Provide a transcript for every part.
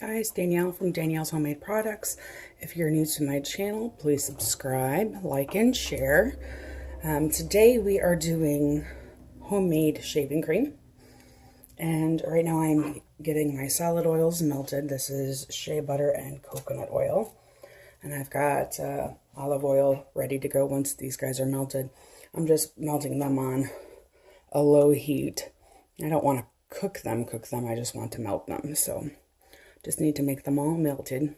Guys, Danielle from Danielle's Homemade Products. If you're new to my channel, please subscribe, like, and share. Today we are doing homemade shaving cream. And right now I'm getting my solid oils melted. This is shea butter and coconut oil. And I've got olive oil ready to go once these guys are melted. I'm just melting them on a low heat. I don't want to cook them, I just want to melt them. So just need to make them all melted.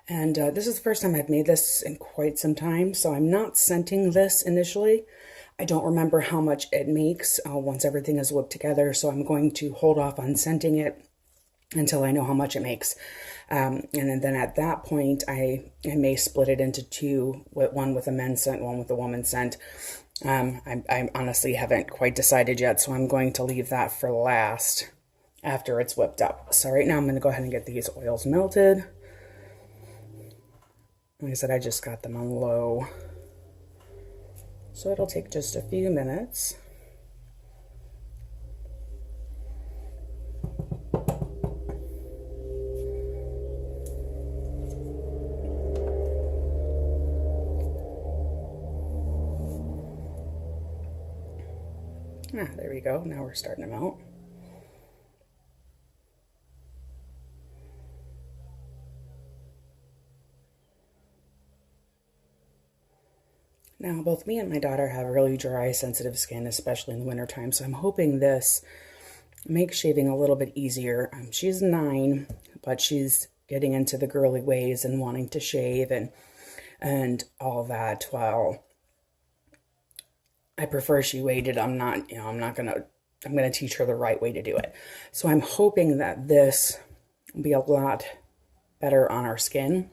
And this is the first time I've made this in quite some time, so I'm not scenting this initially. I don't remember how much it makes once everything is whipped together, so I'm going to hold off on scenting it until I know how much it makes. And then at that point, I may split it into two, one with a men's scent, one with a woman's scent. I honestly haven't quite decided yet, so I'm going to leave that for last after it's whipped up. So right now I'm going to go ahead and get these oils melted. Like I said, I just got them on low, so it'll take just a few minutes. There we go. Now we're starting to melt. Now, both me and my daughter have really dry, sensitive skin, especially in the wintertime, so I'm hoping this makes shaving a little bit easier. She's 9, but she's getting into the girly ways and wanting to shave and all that. While I prefer she waited, I'm gonna teach her the right way to do it. So I'm hoping that this will be a lot better on our skin,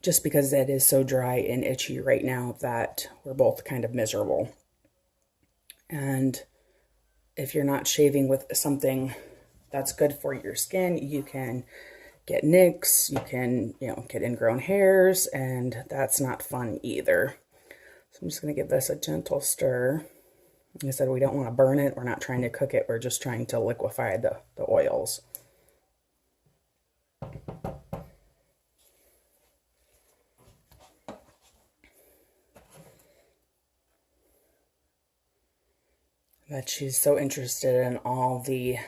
just because it is so dry and itchy right now that we're both kind of miserable. And if you're not shaving with something that's good for your skin, you can get nicks, you can, get ingrown hairs, and that's not fun either. So I'm just going to give this a gentle stir. Like I said, we don't want to burn it. We're not trying to cook it. We're just trying to liquefy the oils. That she's so interested in all the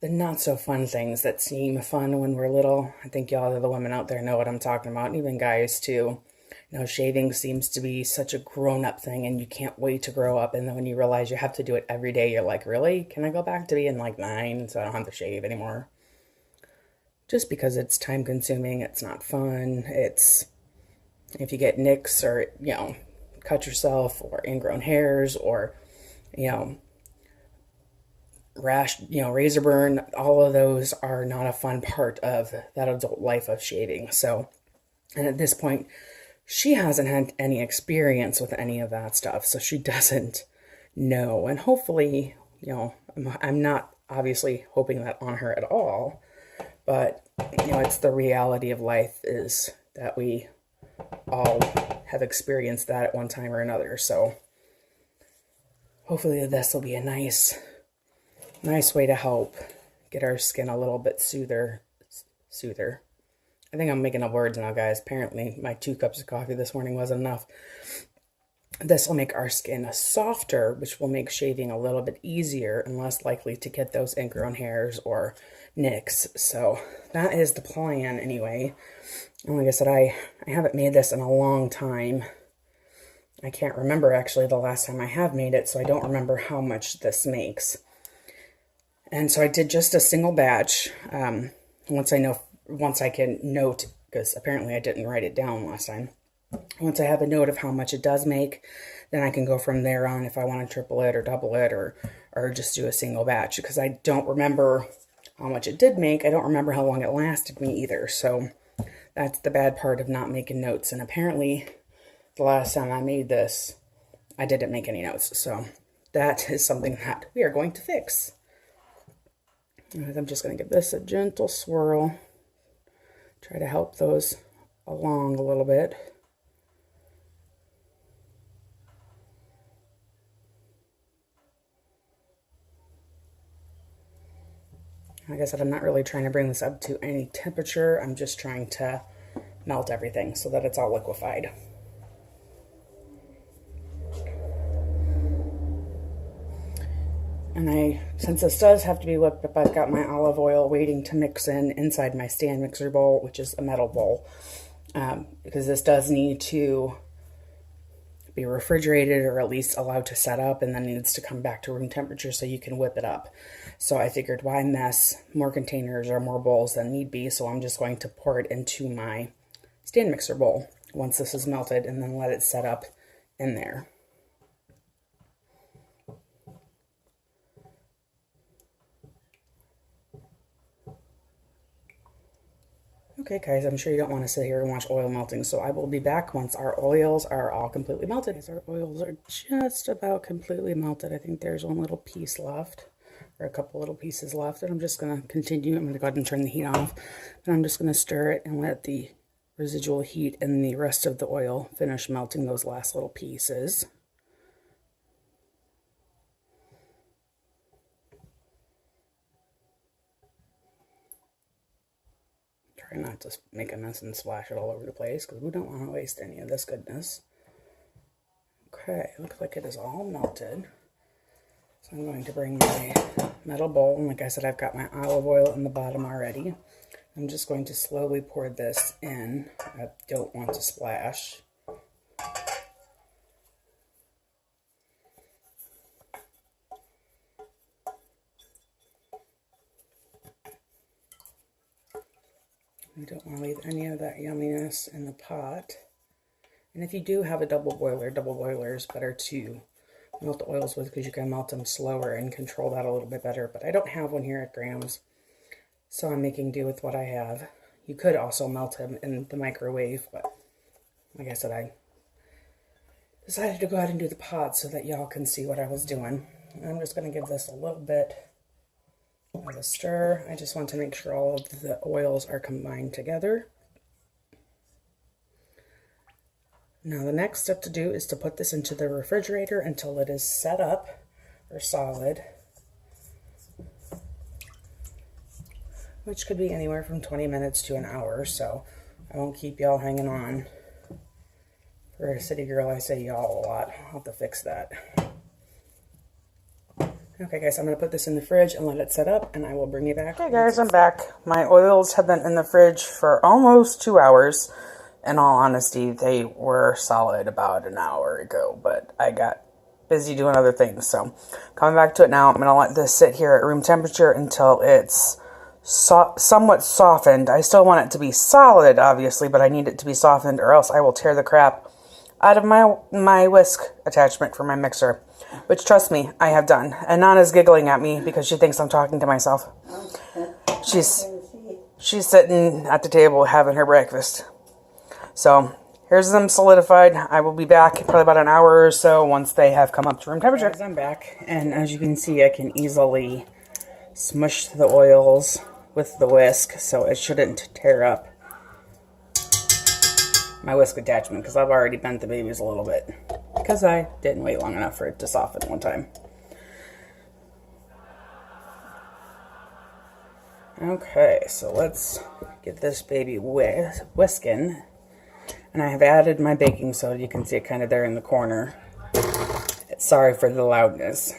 not so fun things that seem fun when we're little. I think y'all, the women out there, know what I'm talking about, and even guys too. Shaving seems to be such a grown-up thing, and you can't wait to grow up. And then when you realize you have to do it every day, you're like, really? Can I go back to being like 9 so I don't have to shave anymore? Just because it's time-consuming, it's not fun. It's, if you get nicks or, cut yourself, or ingrown hairs, or, rash, razor burn, all of those are not a fun part of that adult life of shaving. So, and at this point, she hasn't had any experience with any of that stuff, so she doesn't know. And hopefully, I'm not obviously hoping that on her at all, but, it's the reality of life, is that we all have experienced that at one time or another. So hopefully this will be a nice way to help get our skin a little bit soother. I think I'm making up words now, guys. Apparently my 2 cups of coffee this morning wasn't enough. This will make our skin softer, which will make shaving a little bit easier and less likely to get those ingrown hairs or nicks. So that is the plan anyway. And like I said, I haven't made this in a long time. I can't remember actually the last time I have made it, so I don't remember how much this makes. And so I did just a single batch. Once I can note, because apparently I didn't write it down last time. Once I have a note of how much it does make, then I can go from there on if I want to triple it or double it or just do a single batch, because I don't remember how much it did make. I don't remember how long it lasted me either. So that's the bad part of not making notes. And apparently the last time I made this, I didn't make any notes. So that is something that we are going to fix. I'm just going to give this a gentle swirl. Try to help those along a little bit. Like I said, I'm not really trying to bring this up to any temperature. I'm just trying to melt everything so that it's all liquefied. And since this does have to be whipped up, I've got my olive oil waiting to mix in inside my stand mixer bowl, which is a metal bowl, because this does need to be refrigerated or at least allowed to set up, and then needs to come back to room temperature so you can whip it up. So I figured, why mess more containers or more bowls than need be? So I'm just going to pour it into my stand mixer bowl once this is melted, and then let it set up in there. Okay guys, I'm sure you don't want to sit here and watch oil melting, so I will be back once our oils are all completely melted. Our oils are just about completely melted. I think there's one little piece left, or a couple little pieces left, and I'm just going to continue. I'm going to go ahead and turn the heat off, and I'm just going to stir it and let the residual heat and the rest of the oil finish melting those last little pieces. Try not to make a mess and splash it all over the place, because we don't want to waste any of this goodness. Okay, looks like it is all melted. So I'm going to bring my metal bowl, and like I said, I've got my olive oil in the bottom already. I'm just going to slowly pour this in. I don't want to splash. We don't want to leave any of that yumminess in the pot. And if you do have a double boiler is better to melt the oils with, because you can melt them slower and control that a little bit better. But I don't have one here at Graham's, so I'm making do with what I have. You could also melt them in the microwave, but like I said, I decided to go ahead and do the pot so that y'all can see what I was doing. And I'm just going to give this a little bit of a stir. I just want to make sure all of the oils are combined together. Now the next step to do is to put this into the refrigerator until it is set up or solid, which could be anywhere from 20 minutes to an hour, so I won't keep y'all hanging on. For a city girl, I say y'all a lot. I'll have to fix that. Okay guys, I'm going to put this in the fridge and let it set up, and I will bring you back. Okay guys, I'm back. My oils have been in the fridge for almost 2 hours. In all honesty, they were solid about an hour ago, but I got busy doing other things. So coming back to it now, I'm going to let this sit here at room temperature until it's somewhat softened. I still want it to be solid, obviously, but I need it to be softened, or else I will tear the crap out of my whisk attachment for my mixer, which, trust me, I have done. And Nana's giggling at me because she thinks I'm talking to myself. She's sitting at the table having her breakfast. So here's them solidified. I will be back probably about an hour or so once they have come up to room temperature. Guys, I'm back, and as you can see, I can easily smush the oils with the whisk, so it shouldn't tear up my whisk attachment, because I've already bent the babies a little bit because I didn't wait long enough for it to soften one time. Okay, so let's get this baby whisking. And I have added my baking soda. You can see it kind of there in the corner. Sorry for the loudness.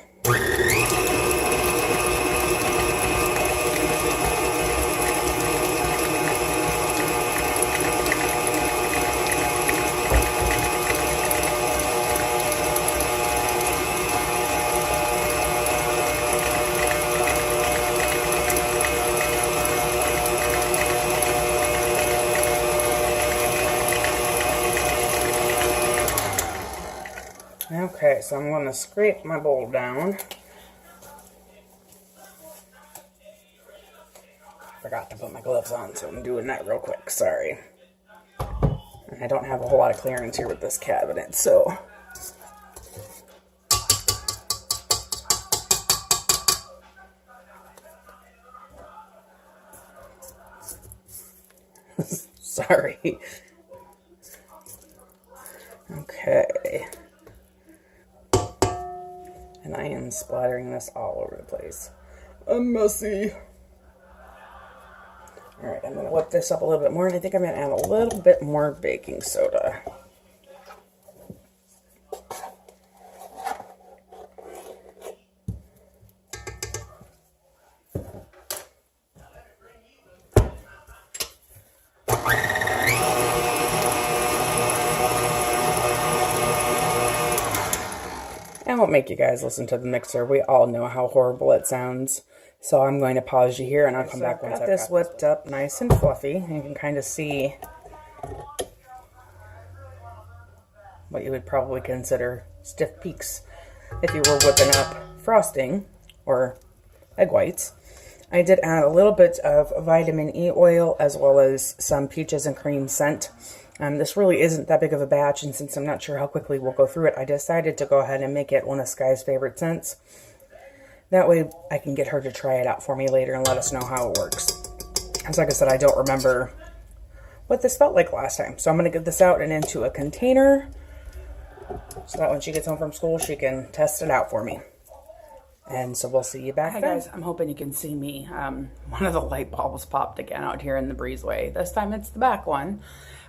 Okay, so I'm going to scrape my bowl down. Forgot to put my gloves on, so I'm doing that real quick. Sorry. And I don't have a whole lot of clearance here with this cabinet, so... Sorry. Okay. And I am splattering this all over the place. I'm messy. All right, I'm going to whip this up a little bit more, and I think I'm going to add a little bit more baking soda. I won't make you guys listen to the mixer. We all know how horrible it sounds. So I'm going to pause you here, and I'll come back once I've got this whipped up nice and fluffy. You can kind of see what you would probably consider stiff peaks if you were whipping up frosting or egg whites. I did add a little bit of vitamin E oil as well as some peaches and cream scent. This really isn't that big of a batch, and since I'm not sure how quickly we'll go through it, I decided to go ahead and make it one of Sky's favorite scents. That way I can get her to try it out for me later and let us know how it works. Because like I said, I don't remember what this felt like last time. So I'm going to get this out and into a container so that when she gets home from school, she can test it out for me. And so we'll see you back then. Hi guys, I'm hoping you can see me. One of the light bulbs popped again out here in the breezeway. This time it's the back one,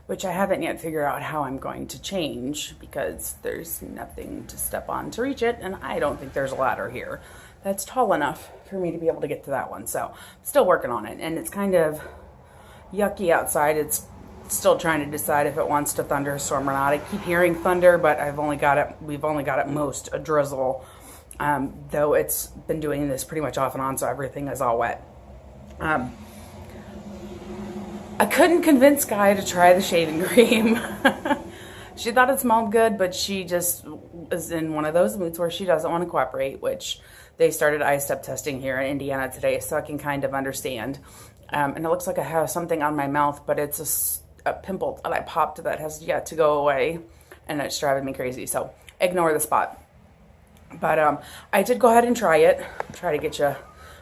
which I haven't yet figured out how I'm going to change because there's nothing to step on to reach it, and I don't think there's a ladder here that's tall enough for me to be able to get to that one. So still working on it, and it's kind of yucky outside. It's still trying to decide if it wants to thunderstorm or not. I keep hearing thunder, but we've only got at most a drizzle, though it's been doing this pretty much off and on, so everything is all wet. I couldn't convince Sky to try the shaving cream. She thought it smelled good, but she just is in one of those moods where she doesn't want to cooperate, which they started I-step testing here in Indiana today, so I can kind of understand. And it looks like I have something on my mouth, but it's a pimple that I popped that has yet to go away, and it's driving me crazy, so ignore the spot. But I did go ahead and try it. Try to get you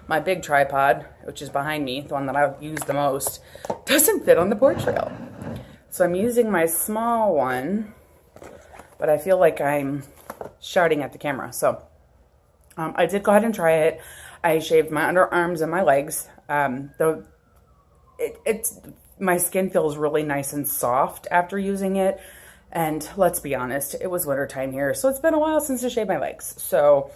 my big tripod, which is behind me, the one that I use the most, doesn't fit on the porch rail. So I'm using my small one, but I feel like I'm shouting at the camera. So I did go ahead and try it. I shaved my underarms and my legs. My skin feels really nice and soft after using it. And let's be honest, it was wintertime here, so it's been a while since I shaved my legs. So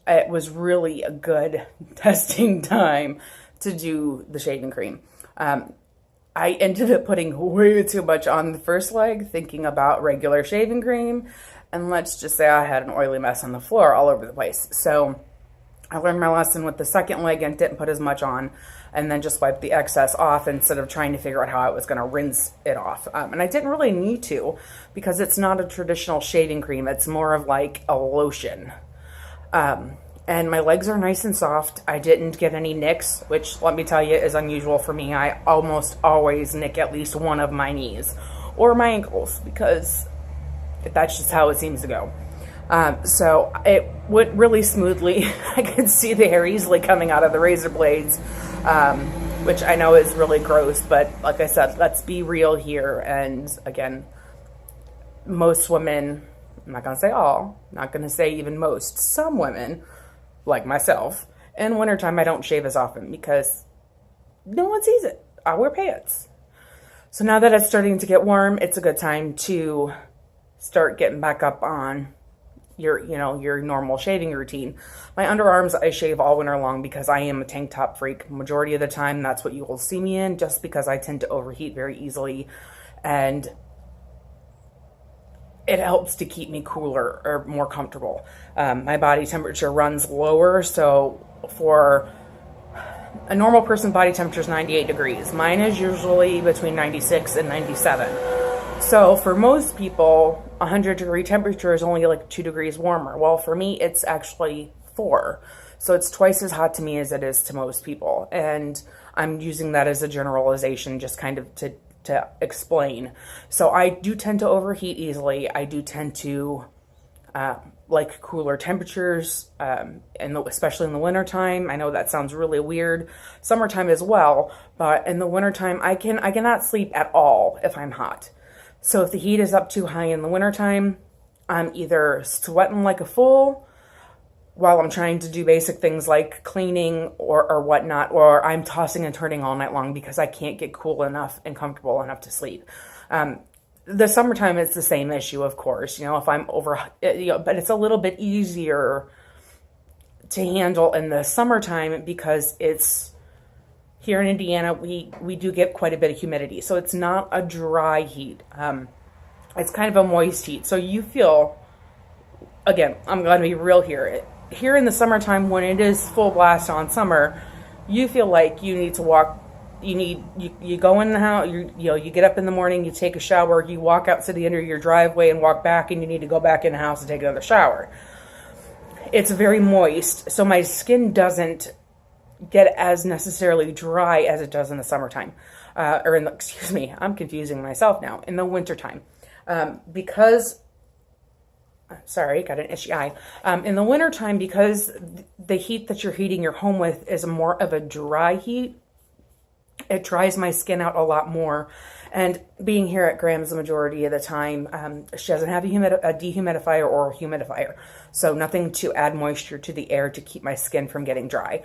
it was really a good testing time to do the shaving cream. I ended up putting way too much on the first leg, thinking about regular shaving cream. And let's just say I had an oily mess on the floor all over the place. So I learned my lesson with the second leg and didn't put as much on, and then just wiped the excess off instead of trying to figure out how I was going to rinse it off. And I didn't really need to, because it's not a traditional shaving cream. It's more of like a lotion. And my legs are nice and soft. I didn't get any nicks, which, let me tell you, is unusual for me. I almost always nick at least one of my knees or my ankles, because that's just how it seems to go. So it went really smoothly. I could see the hair easily coming out of the razor blades, which I know is really gross, but like I said, let's be real here. And again, most women, I'm not going to say all, I'm not going to say even most, some women, like myself, in wintertime I don't shave as often because no one sees it. I wear pants. So now that it's starting to get warm, it's a good time to start getting back up on your normal shaving routine. My underarms I shave all winter long because I am a tank top freak. Majority of the time that's what you will see me in, just because I tend to overheat very easily, and it helps to keep me cooler or more comfortable. My body temperature runs lower, so for a normal person's body temperature is 98 degrees. Mine is usually between 96 and 97. So for most people, 100-degree temperature is only like 2 degrees warmer. Well, for me, it's actually 4. So it's twice as hot to me as it is to most people. And I'm using that as a generalization, just kind of to explain. So I do tend to overheat easily. I do tend to like cooler temperatures, especially in the wintertime. I know that sounds really weird. Summertime as well, but in the wintertime, I cannot sleep at all if I'm hot. So if the heat is up too high in the wintertime, I'm either sweating like a fool, while I'm trying to do basic things like cleaning or whatnot, or I'm tossing and turning all night long because I can't get cool enough and comfortable enough to sleep. The summertime is the same issue, of course, if I'm over, but it's a little bit easier to handle in the summertime because it's here in Indiana, we do get quite a bit of humidity. So it's not a dry heat. It's kind of a moist heat. So you feel, again, I'm going to be real here. Here in the summertime, when it is full blast on summer, you feel like you need to walk. You go in the house, you get up in the morning, you take a shower, you walk out to the end of your driveway and walk back, and you need to go back in the house and take another shower. It's very moist, so my skin doesn't get as necessarily dry as it does in the summertime. I'm confusing myself now, in the wintertime. Sorry, got an itchy eye. In the wintertime, because the heat that you're heating your home with is more of a dry heat, it dries my skin out a lot more. And being here at Graham's the majority of the time, she doesn't have a dehumidifier or a humidifier. So nothing to add moisture to the air to keep my skin from getting dry.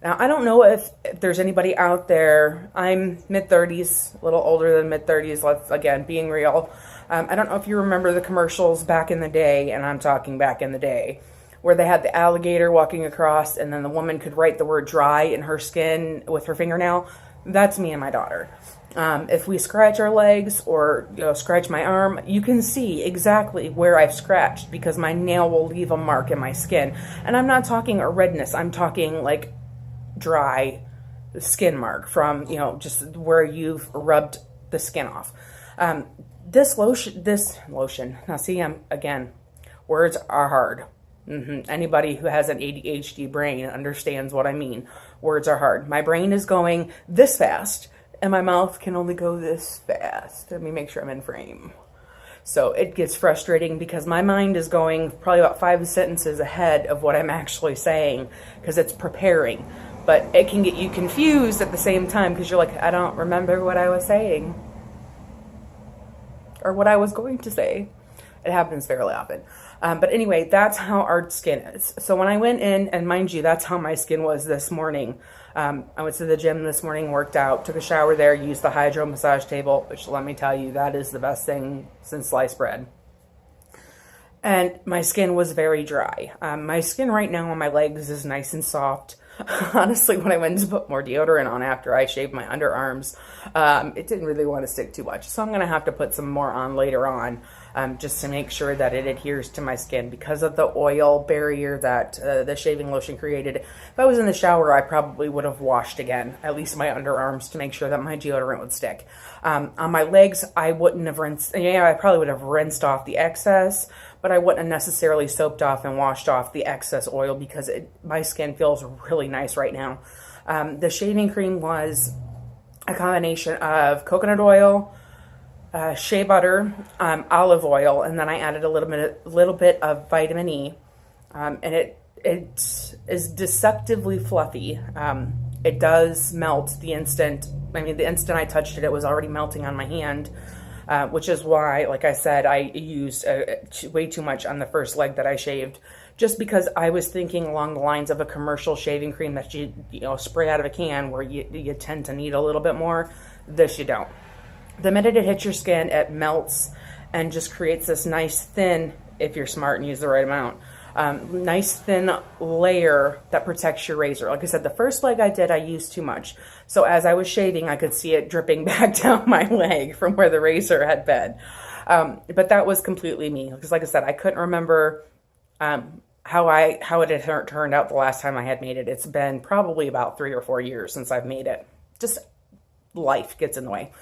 Now, I don't know if there's anybody out there. I'm mid-30s, a little older than mid-30s, let's, again, being real. I don't know if you remember the commercials back in the day, and I'm talking back in the day, where they had the alligator walking across, and then the woman could write the word dry in her skin with her fingernail. That's me and my daughter. If we scratch our legs or scratch my arm, you can see exactly where I've scratched because my nail will leave a mark in my skin. And I'm not talking a redness. I'm talking like dry skin mark from, just where you've rubbed the skin off. This lotion, now see, words are hard. Anybody who has an ADHD brain understands what I mean. Words are hard. My brain is going this fast, and my mouth can only go this fast. Let me make sure I'm in frame. So it gets frustrating because my mind is going probably about 5 sentences ahead of what I'm actually saying because it's preparing. But it can get you confused at the same time because you're like, I don't remember what I was saying or what I was going to say. It happens fairly often. But anyway, that's how our skin is. So when I went in, and mind you, that's how my skin was this morning. I went to the gym this morning, worked out, took a shower there, used the Hydro massage table, which let me tell you, that is the best thing since sliced bread. And my skin was very dry. My skin right now on my legs is nice and soft. Honestly, when I went to put more deodorant on after I shaved my underarms, it didn't really want to stick too much. So I'm going to have to put some more on later on, just to make sure that it adheres to my skin because of the oil barrier that the shaving lotion created. If I was in the shower, I probably would have washed again, at least my underarms, to make sure that my deodorant would stick. On my legs, I wouldn't have rinsed. Yeah, I probably would have rinsed off the excess, but I wouldn't have necessarily soaped off and washed off the excess oil because my skin feels really nice right now. The shaving cream was a combination of coconut oil, shea butter, olive oil, and then I added a little bit of vitamin E, and it is deceptively fluffy. It does melt the instant. The instant I touched it, it was already melting on my hand. Which is why, like I said, I used way too much on the first leg that I shaved, just because I was thinking along the lines of a commercial shaving cream that you spray out of a can where you tend to need a little bit more. This you don't. The minute it hits your skin, it melts and just creates this nice thin, if you're smart and use the right amount, nice thin layer that protects your razor. Like I said, the first leg I used too much. So as I was shaving, I could see it dripping back down my leg from where the razor had been. But that was completely me. Because like I said, I couldn't remember how it had turned out the last time I had made it. It's been probably about 3 or 4 years since I've made it. Just life gets in the way.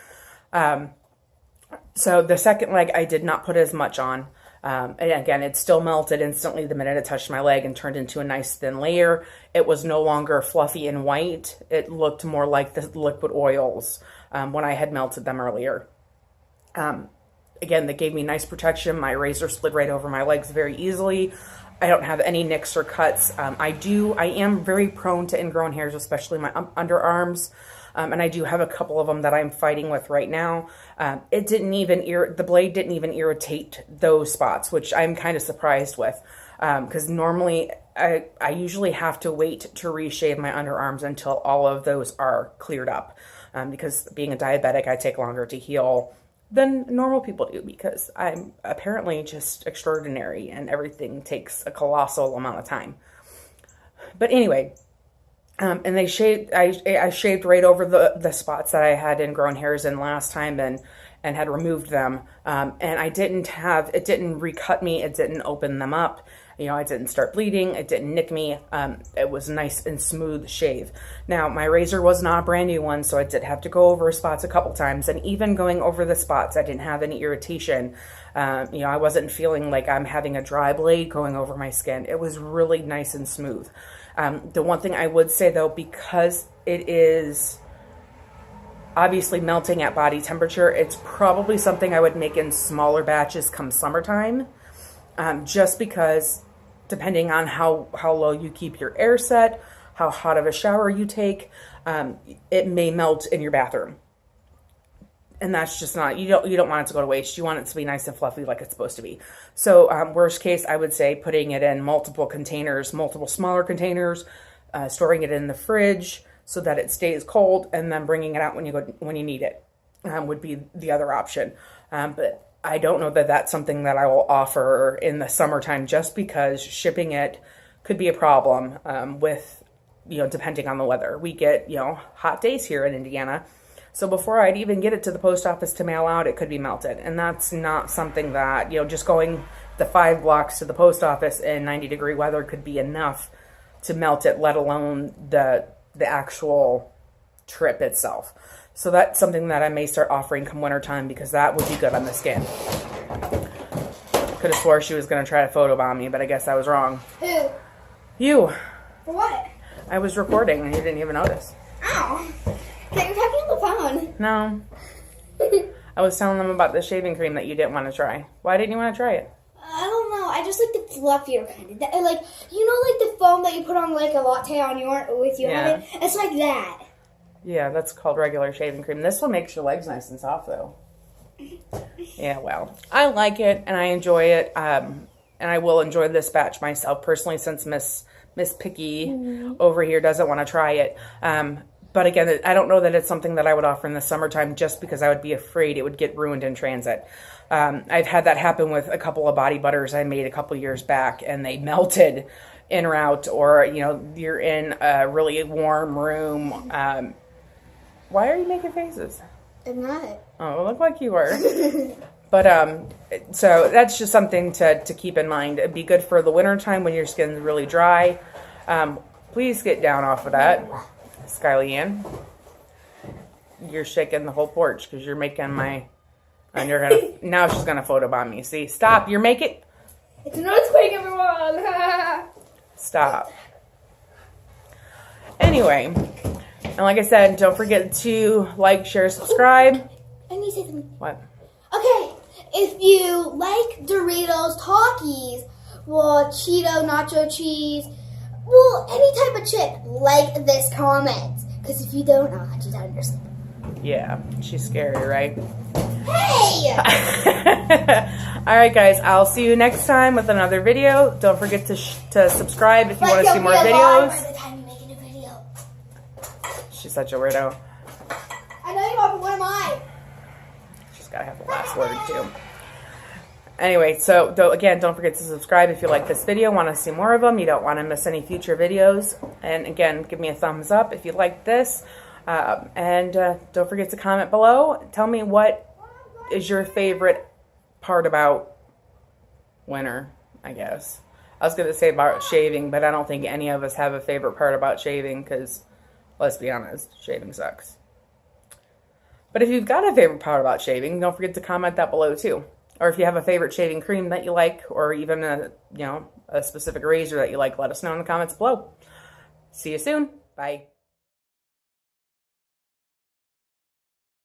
So the second leg, I did not put as much on. And again, it still melted instantly the minute it touched my leg and turned into a nice thin layer. It was no longer fluffy and white. It looked more like the liquid oils when I had melted them earlier. Again, that gave me nice protection. My razor slid right over my legs very easily. I don't have any nicks or cuts. I am very prone to ingrown hairs, especially my underarms. And I do have a couple of them that I'm fighting with right now. The blade didn't even irritate those spots, which I'm kind of surprised with. Because normally I usually have to wait to reshave my underarms until all of those are cleared up. Because being a diabetic, I take longer to heal than normal people do, because I'm apparently just extraordinary and everything takes a colossal amount of time. But anyway, and they shaved, I shaved right over the spots that I had ingrown hairs in last time, and had removed them. And it didn't recut me. It didn't open them up. You know, I didn't start bleeding. It didn't nick me. It was nice and smooth shave. Now, my razor was not a brand new one, so I did have to go over spots a couple times. And even going over the spots, I didn't have any irritation. You know, I wasn't feeling like I'm having a dry blade going over my skin. It was really nice and smooth. The one thing I would say, though, because it is obviously melting at body temperature, it's probably something I would make in smaller batches come summertime. Just because depending on how low you keep your air set, how hot of a shower you take, it may melt in your bathroom. And that's just not, you don't want it to go to waste. You want it to be nice and fluffy like it's supposed to be. So worst case, I would say putting it in multiple containers, multiple smaller containers, storing it in the fridge so that it stays cold, and then bringing it out when you need it would be the other option. But I don't know that that's something that I will offer in the summertime, just because shipping it could be a problem with, you know, depending on the weather. We get, you know, hot days here in Indiana. So before I'd even get it to the post office to mail out, it could be melted. And that's not something that, you know, just going the 5 blocks to the post office in 90-degree weather could be enough to melt it, let alone the actual trip itself. So that's something that I may start offering come wintertime, because that would be good on the skin. Could have swore she was going to try to photobomb me, but I guess I was wrong. Who? You. For what? I was recording and you didn't even notice. Ow. Okay, you're talking on the phone. No. I was telling them about the shaving cream that you didn't want to try. Why didn't you want to try it? I don't know. I just like the fluffier kind. Like, you know, like the foam that you put on like a latte on with you. Yeah. It's like that. Yeah, that's called regular shaving cream. This one makes your legs nice and soft, though. Yeah, well, I like it and I enjoy it. And I will enjoy this batch myself personally, since Miss Picky over here doesn't want to try it. But again, I don't know that it's something that I would offer in the summertime, just because I would be afraid it would get ruined in transit. I've had that happen with a couple of body butters I made a couple years back, and they melted en route, or, you know, you're in a really warm room. Why are you making faces? I'm not. Oh, it looked like you were. But, so that's just something to keep in mind. It'd be good for the winter time when your skin's really dry. Please get down off of that, Skyly Ann. You're shaking the whole porch because you're making my, and you're gonna, now she's gonna photobomb me. See, stop, you're making. It's an earthquake, everyone. Stop. Anyway, and like I said, don't forget to like, share, subscribe. I need to say something. What? Okay, if you like Doritos, Takis, well, Cheeto, nacho cheese, well, any type of chip, like this comment. Because if you don't, I'll hunt you down in your sleep. Yeah, she's scary, right? Hey! All right, guys, I'll see you next time with another video. Don't forget to subscribe if you want to see more videos. By the time you make a new video. She's such a weirdo. I know you are, but what am I? She's got to have the last word, too. Anyway, so again, don't forget to subscribe if you like this video, want to see more of them, you don't want to miss any future videos. And again, give me a thumbs up if you like this. And don't forget to comment below. Tell me what is your favorite part about winter, I guess. I was going to say about shaving, but I don't think any of us have a favorite part about shaving, because, let's be honest, shaving sucks. But if you've got a favorite part about shaving, don't forget to comment that below too. Or if you have a favorite shaving cream that you like, or even a specific razor that you like, let us know in the comments below. See you soon. Bye.